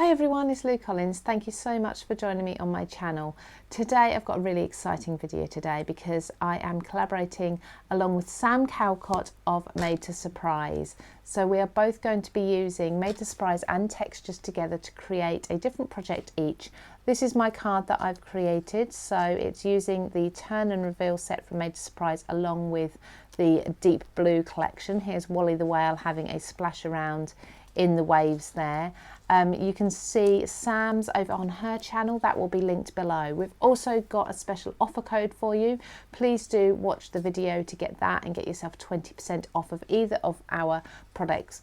Hi everyone, it's Lou Collins. Thank you so much for joining me on my channel. Today I've got a really exciting video today because I am collaborating along with Sam Calcott of Made to Surprise. So we are both going to be using Made to Surprise and textures together to create a different project each. This is my card that I've created, so it's using the Turn and Reveal set from Made to Surprise along with the Deep Blue collection. Here's Wally the whale having a splash around in the waves there. You can see Sam's over on her channel, that will be linked below. We've also got a special offer code for you. Please do watch the video to get that and get yourself 20% off of either of our products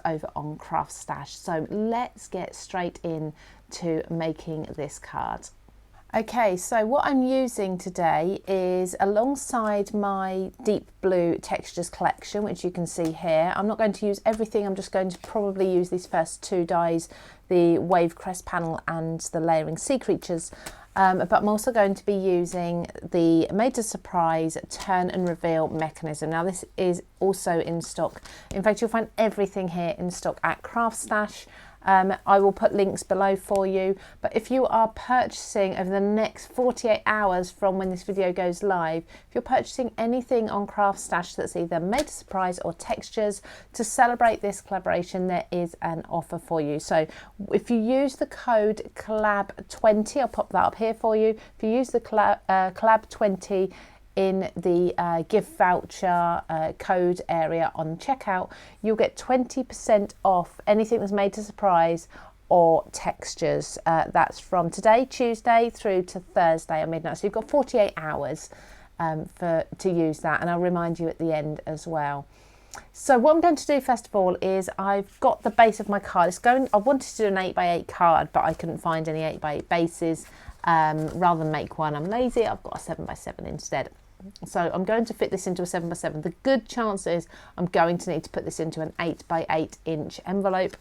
over on Craft Stash. So let's get straight in to making this card. Okay, so what I'm using today is alongside my Deep Blue Textures collection, which you can see here. I'm not going to use everything, I'm just going to probably use these first two dies, the Wave Crest panel and the Layering Sea Creatures. But I'm also going to be using the Made to Surprise Turn and Reveal mechanism. Now this is also in stock. In fact, you'll find everything here in stock at Craft Stash. I will put links below for you, but if you are purchasing over the next 48 hours from when this video goes live, if you're purchasing anything on Craft Stash that's either Made to Surprise or textures, to celebrate this collaboration there is an offer for you. So if you use the code collab20, I'll pop that up here for you. If you use the collab20 in the gift voucher code area on checkout, you'll get 20% off anything that's Made to Surprise or textures. That's from today, Tuesday, through to Thursday at midnight. So you've got 48 hours to use that, and I'll remind you at the end as well. So what I'm going to do first of all is I've got the base of my card. I wanted to do an 8x8 card, but I couldn't find any 8x8 bases. Rather than make one, I'm lazy, I've got a 7x7 instead. So I'm going to fit this into a 7x7. The good chance is I'm going to need to put this into an 8x8 inch envelope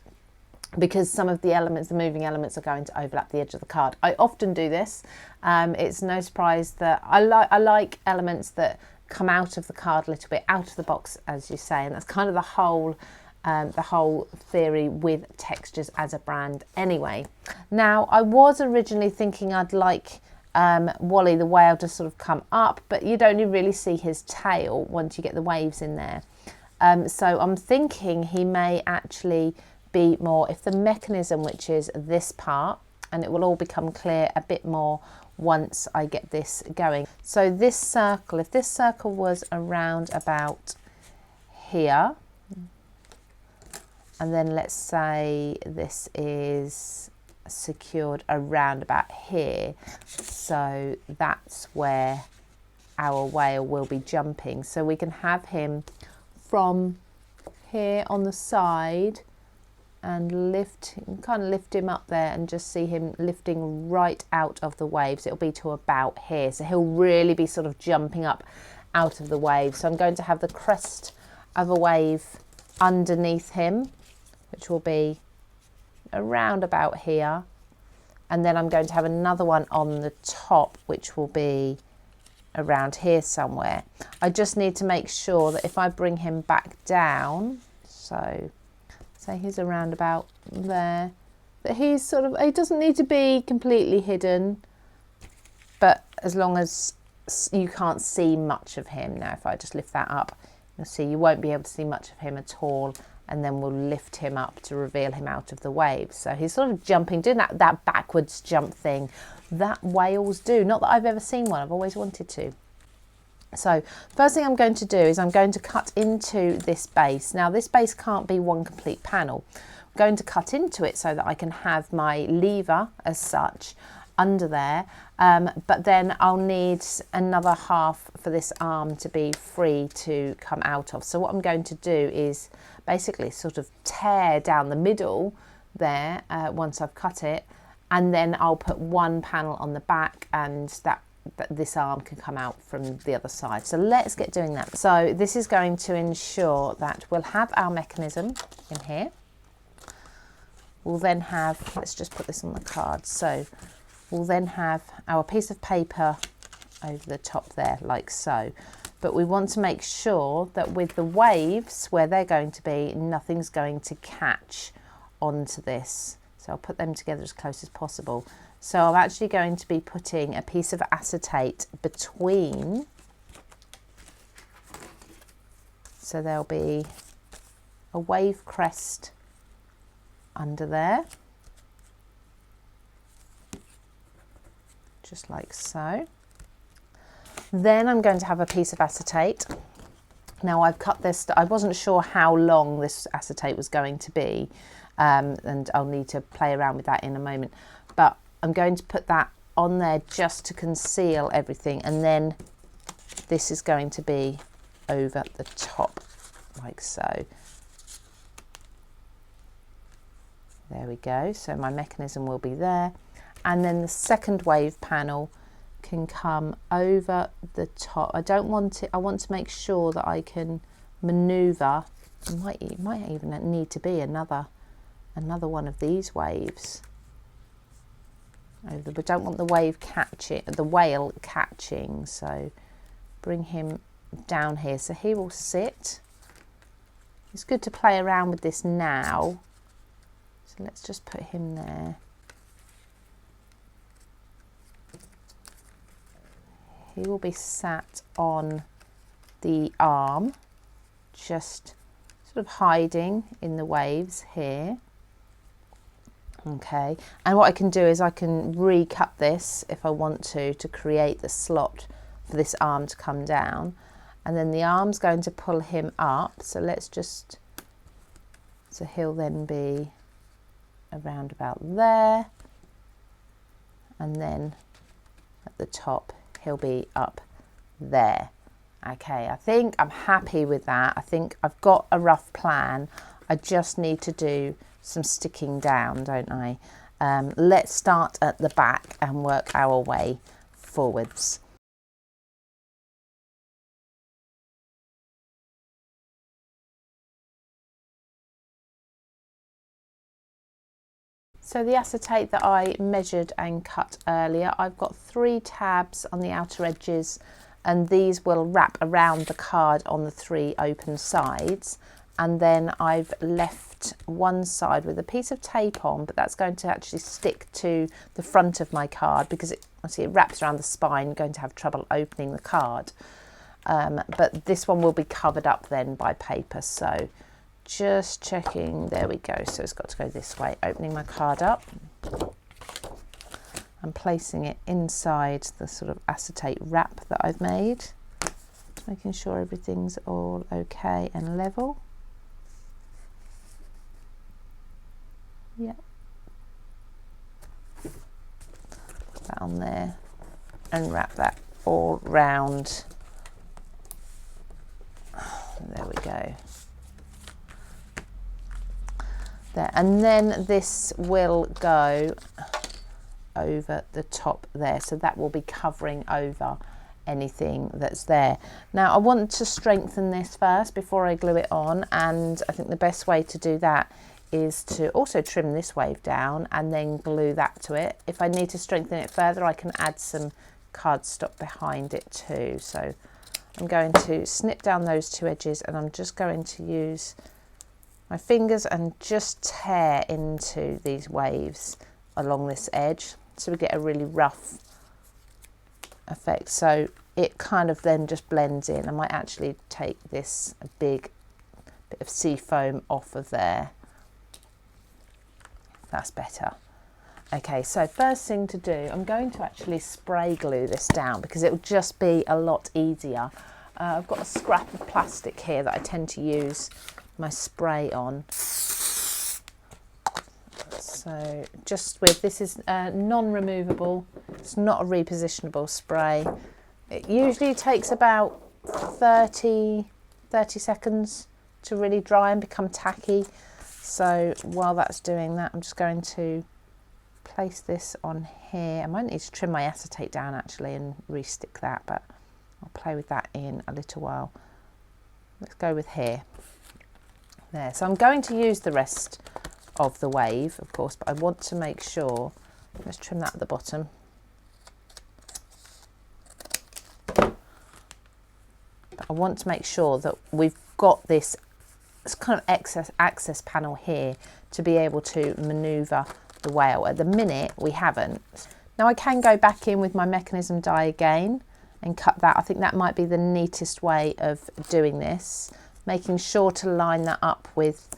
because some of the elements, the moving elements, are going to overlap the edge of the card. I often do this. It's no surprise that I like elements that come out of the card a little bit, out of the box, as you say, and that's kind of the whole theory with textures as a brand anyway. Now I was originally thinking I'd like Wally the whale to sort of come up, but you'd only really see his tail once you get the waves in there. So I'm thinking he may actually be more, if the mechanism, which is this part, and it will all become clear a bit more once I get this going. So this circle, if this circle was around about here, and then let's say this is secured around about here, so that's where our whale will be jumping. So we can have him from here on the side and kind of lift him up there and just see him lifting right out of the waves. It'll be to about here, so he'll really be sort of jumping up out of the wave. So I'm going to have the crest of a wave underneath him, which will be around about here, and then I'm going to have another one on the top which will be around here somewhere. I just need to make sure that if I bring him back down, so say he's around about there, that he's sort of, he doesn't need to be completely hidden, but as long as you can't see much of him. Now if I just lift that up, you'll see you won't be able to see much of him at all, and then we'll lift him up to reveal him out of the waves. So he's sort of jumping, doing that backwards jump thing that whales do. Not that I've ever seen one, I've always wanted to. So first thing I'm going to do is I'm going to cut into this base. Now this base can't be one complete panel. I'm going to cut into it so that I can have my lever as such under there, but then I'll need another half for this arm to be free to come out of. So what I'm going to do is basically sort of tear down the middle there once I've cut it, and then I'll put one panel on the back, and that this arm can come out from the other side. So let's get doing that. So this is going to ensure that we'll have our mechanism in here. We'll then have, let's just put this on the card. So we'll then have our piece of paper over the top there, like so. But we want to make sure that with the waves, where they're going to be, nothing's going to catch onto this. So So I'll put them together as close as possible. So I'm actually going to be putting a piece of acetate between. So there'll be a wave crest under there, just like so. Then I'm going to have a piece of acetate. Now I've cut this, I wasn't sure how long this acetate was going to be, and I'll need to play around with that in a moment, but I'm going to put that on there just to conceal everything, and then this is going to be over the top like so. There we go, so my mechanism will be there, and then the second wave panel can come over the top. I don't want it, I want to make sure that I can maneuver. It might even need to be another one of these waves over, but don't want the wave catching, the whale catching, so bring him down here so he will sit. It's good to play around with this now, so let's just put him there. He will be sat on the arm, just sort of hiding in the waves here. Okay, and what I can do is I can recut this if I want to create the slot for this arm to come down, and then the arm's going to pull him up. So let's just, so he'll then be around about there, and then at the top he'll be up there. Okay, I think I'm happy with that. I think I've got a rough plan. I just need to do some sticking down, don't I? Let's start at the back and work our way forwards. So the acetate that I measured and cut earlier, I've got 3 tabs on the outer edges, and these will wrap around the card on the 3 open sides. And then I've left one side with a piece of tape on, but that's going to actually stick to the front of my card because it wraps around the spine. You're going to have trouble opening the card. But this one will be covered up then by paper. So just checking, there we go, so it's got to go this way. Opening my card up and placing it inside the sort of acetate wrap that I've made, making sure everything's all okay and level. Yeah, put that on there and wrap that all round. There we go. There, and then this will go over the top there, so that will be covering over anything that's there. Now I want to strengthen this first before I glue it on, and I think the best way to do that is to also trim this wave down and then glue that to it. If I need to strengthen it further, I can add some cardstock behind it too. So I'm going to snip down those 2 edges, and I'm just going to use my fingers and just tear into these waves along this edge so we get a really rough effect, so it kind of then just blends in. I might actually take this big bit of sea foam off of there. That's better. Okay, so first thing to do, I'm going to actually spray glue this down because it will just be a lot easier. I've got a scrap of plastic here that I tend to use my spray on. So just with, this is non-removable, it's not a repositionable spray. It usually takes about 30 seconds to really dry and become tacky. So while that's doing that, I'm just going to place this on here. I might need to trim my acetate down actually and re-stick that, but I'll play with that in a little while. Let's go with here. There, so I'm going to use the rest of the wave, of course, but I want to make sure, let's trim that at the bottom. But I want to make sure that we've got this kind of access panel here to be able to maneuver the whale. At the minute we haven't. Now I can go back in with my mechanism die again and cut that. I think that might be the neatest way of doing this, making sure to line that up with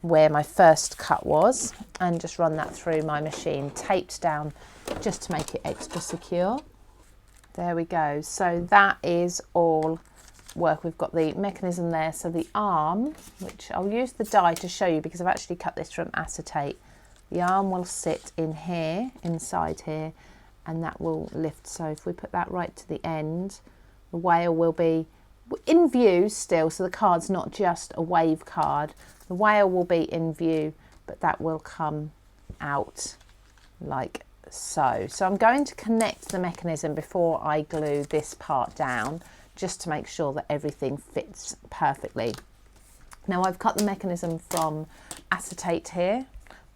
where my first cut was, and just run that through my machine, taped down just to make it extra secure. There we go. So that is all work. We've got the mechanism there. So the arm, which I'll use the die to show you because I've actually cut this from acetate. The arm will sit in here, inside here, and that will lift. So if we put that right to the end, the whale will be in view still. So the card's not just a wave card. The whale will be in view, but that will come out like so. So I'm going to connect the mechanism before I glue this part down, just to make sure that everything fits perfectly. Now I've cut the mechanism from acetate here,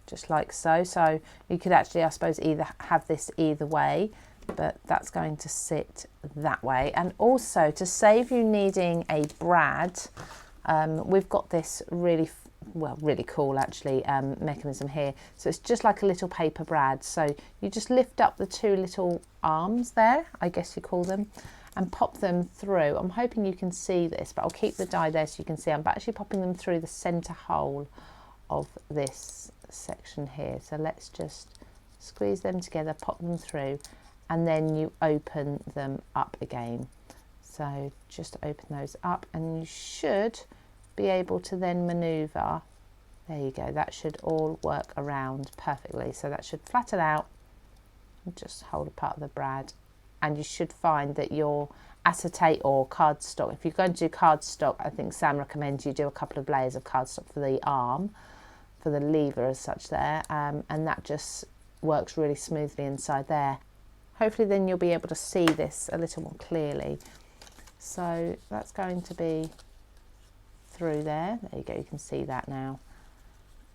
just like so. So you could actually, I suppose, either have this either way, but that's going to sit that way. And also, to save you needing a brad, we've got this really cool actually mechanism here. So it's just like a little paper brad. So you just lift up the two little arms there, I guess you call them, and pop them through. I'm hoping you can see this, but I'll keep the die there so you can see. I'm actually popping them through the center hole of this section here. So let's just squeeze them together, pop them through, and then you open them up again. So just open those up, and you should be able to then maneuver. There you go. That should all work around perfectly. So that should flatten out and just hold a part of the brad. And you should find that your acetate or cardstock, if you're going to do cardstock, I think Sam recommends you do a couple of layers of cardstock for the arm, for the lever as such there, and that just works really smoothly inside there. Hopefully then you'll be able to see this a little more clearly. So that's going to be through there. There you go, you can see that now.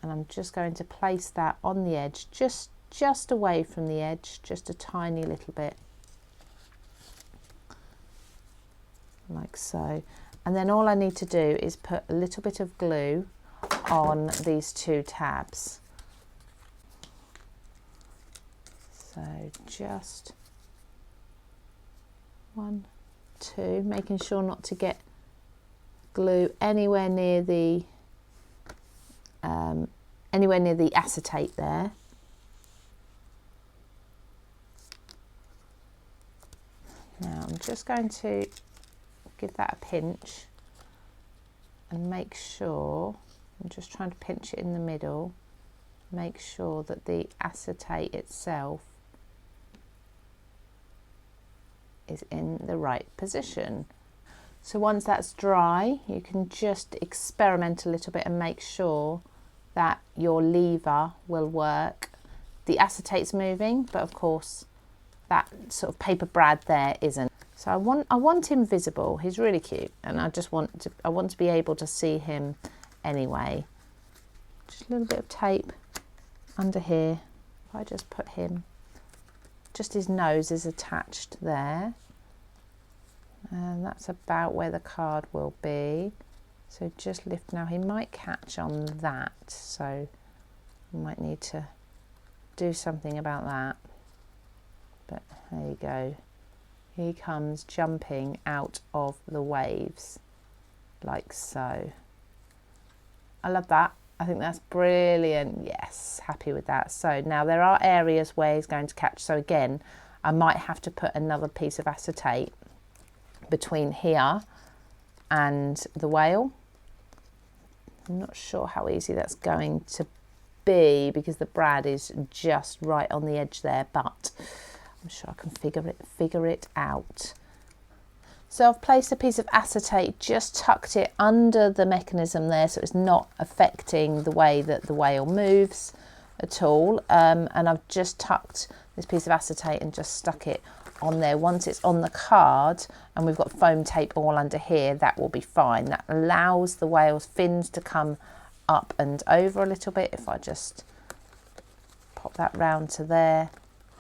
And I'm just going to place that on the edge, just away from the edge, just a tiny little bit, like so. And then all I need to do is put a little bit of glue on these two tabs. So just 1, 2, making sure not to get glue anywhere near the acetate there. Now I'm just going to give that a pinch and make sure, I'm just trying to pinch it in the middle, make sure that the acetate itself is in the right position. So once that's dry, you can just experiment a little bit and make sure that your lever will work. The acetate's moving, but of course that sort of paper brad there isn't. So I want him visible. He's really cute, and I want to be able to see him anyway. Just a little bit of tape under here. If I just put him, just his nose is attached there, and that's about where the card will be. So just lift. Now he might catch on that, so you might need to do something about that. But there you go. He comes jumping out of the waves like so. I love that. I think that's brilliant. Yes, happy with that. So now there are areas where he's going to catch. So again, I might have to put another piece of acetate between here and the whale. I'm not sure how easy that's going to be because the brad is just right on the edge there, but I'm sure I can figure it out. So I've placed a piece of acetate, just tucked it under the mechanism there so it's not affecting the way that the whale moves at all. And I've just tucked this piece of acetate and just stuck it on there. Once it's on the card and we've got foam tape all under here, that will be fine. That allows the whale's fins to come up and over a little bit. If I just pop that round to there,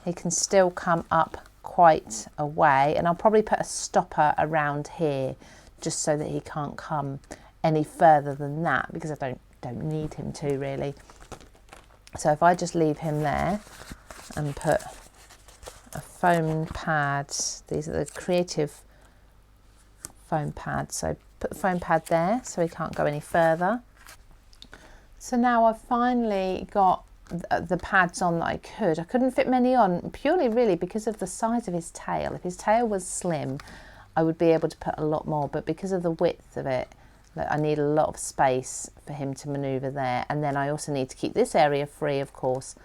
he can still come up quite a way, and I'll probably put a stopper around here just so that he can't come any further than that because I don't need him to really. So if I just leave him there and put a foam pad, these are the creative foam pads, so put the foam pad there so he can't go any further. So now I've finally got the pads on that I couldn't fit many on, purely really because of the size of his tail. If his tail was slim, I would be able to put a lot more, but because of the width of it, I need a lot of space for him to maneuver there. And then I also need to keep this area free, of course,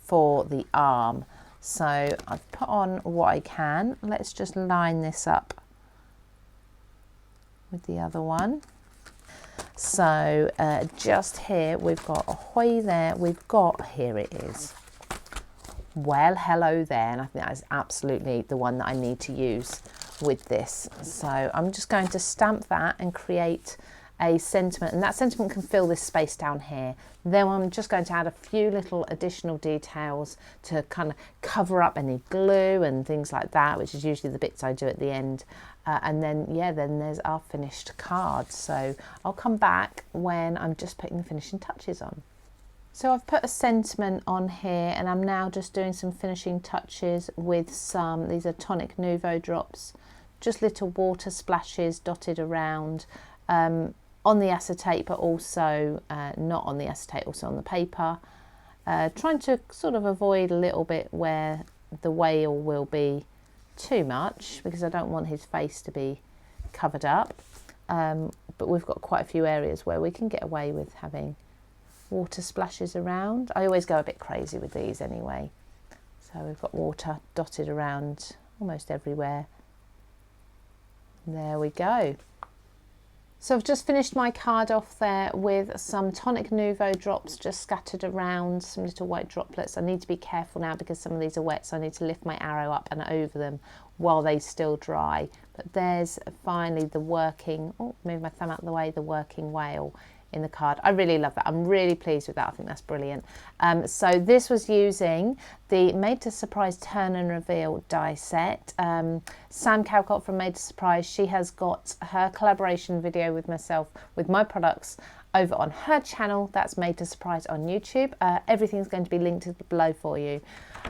for the arm. So I've put on what I can. Let's just line this up with the other one. So just here we've got ahoy there, we've got, here it is, well hello there, and I think that is absolutely the one that I need to use with this. So I'm just going to stamp that and create a sentiment, and that sentiment can fill this space down here. Then I'm just going to add a few little additional details to kind of cover up any glue and things like that, which is usually the bits I do at the end. And then, yeah, then there's our finished card. So I'll come back when I'm just putting the finishing touches on. So I've put a sentiment on here, and I'm now just doing some finishing touches with some, these are Tonic Nouveau drops, just little water splashes dotted around on the acetate, but also not on the acetate, also on the paper. Trying to sort of avoid a little bit where the whale will be too much, because I don't want his face to be covered up. But we've got quite a few areas where we can get away with having water splashes around. I always go a bit crazy with these anyway. So we've got water dotted around almost everywhere. There we go. So I've just finished my card off there with some Tonic Nouveau drops just scattered around, some little white droplets. I need to be careful now because some of these are wet, so I need to lift my arrow up and over them while they still dry. But there's finally the working, oh, move my thumb out of the way, the working whale in the card. I really love that. I'm really pleased with that. I think that's brilliant. So this was using the Made to Surprise Turn and Reveal die set. Sam Callcott from Made to Surprise, she has got her collaboration video with myself, with my products, over on her channel. That's Made to Surprise on YouTube. Everything's going to be linked below for you.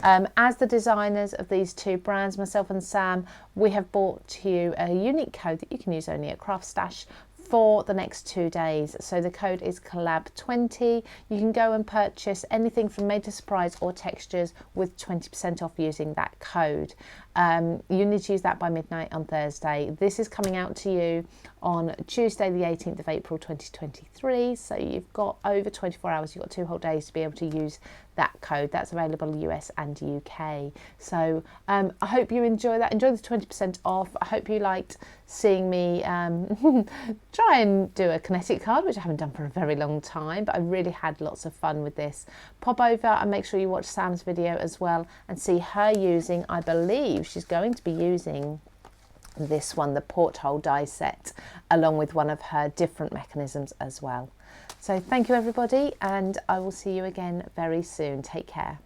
As the designers of these two brands, myself and Sam, we have brought to you a unique code that you can use only at Craft Stash for the next 2 days. So the code is collab20. You can go and purchase anything from Made to Surprise or textures with 20% off using that code. You need to use that by midnight on Thursday. This is coming out to you on Tuesday the 18th of April 2023, so you've got over 24 hours, you've got 2 whole days to be able to use that code. That's available US and UK. So I hope you enjoy that. Enjoy the 20% off. I hope you liked seeing me try and do a kinetic card, which I haven't done for a very long time, but I really had lots of fun with this. Pop over and make sure you watch Sam's video as well and see her using, I believe she's going to be using this one, the porthole die set, along with one of her different mechanisms as well. So thank you everybody, and I will see you again very soon. Take care.